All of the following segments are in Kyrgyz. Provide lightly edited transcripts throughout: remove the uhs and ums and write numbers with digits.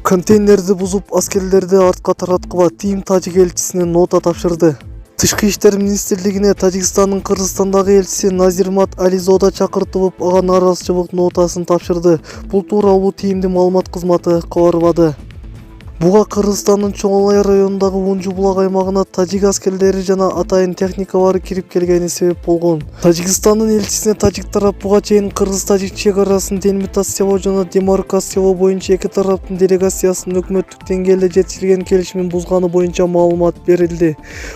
Контейнерди бузуп, аскерлерди артка тараткыла ТИИМ Тажик элчисине нота тапшырды. Тышкы иштер министрлигине Тажикстандын Кыргызстандагы элчиси Назирмат Ализода чакыртылып, ага нааразычылык нотасын тапшырды. Бул тууралуу ТИИМдин маалымат кызматы кабарлады. Буга Кыргызстандын Чоңолай районундагы Унжу булак аймагына тажик аскерлери жана атайын техникалары кирип келгени себеп болгон. Тажикстандын элчисине тажик тарап буга чейин кыргыз-тажик чек арасын делимитациялоо жана демаркациялоо боюнча эки тараптын делегациясынын өкмөттүк деңгээлде жетишилген келишимин бузганы боюнча маалымат берилди.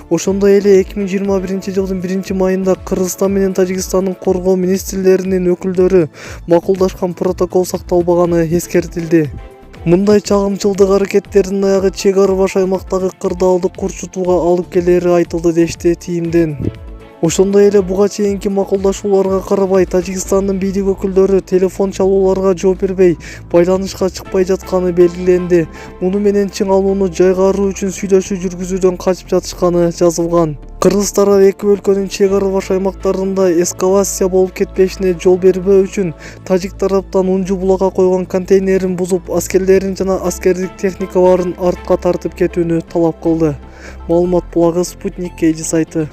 Ошондой эле 2021-жылдын 1-майында Кыргызстан менен Тажикстандын коргоо министрлеринин өкүлдөрү макулдашкан протокол сакталбаганы эскертилди. Мындай чагымчылдык аракеттердин аягы чек ара баш аймактагы кырдаалды курчутууга алып келери айтылды дешти ТИИМден. Ошондой эле буга чейинки макулдашууларга карабай Тажикстандын бийлик өкүлдөрү телефон чалууларга жооп бербей, байланышка чыкпай жатканы белгиленди. Муну менен чың алууну жайгаруу үчүн сүйлөшүү жүргүзүүдөн качып жатышканы жазылган. Кыргыз тарап эки өлкөнүн чек ара баш аймактарында эскалация болуп кетпешине жол бербөө үчүн тажик тараптан Унжу булакка койгон контейнерин бузуп, аскерлерин жана аскердик техникаларын артка тартып кетүүнү талап кылды. Маалымат булагы Спутник KG сайты.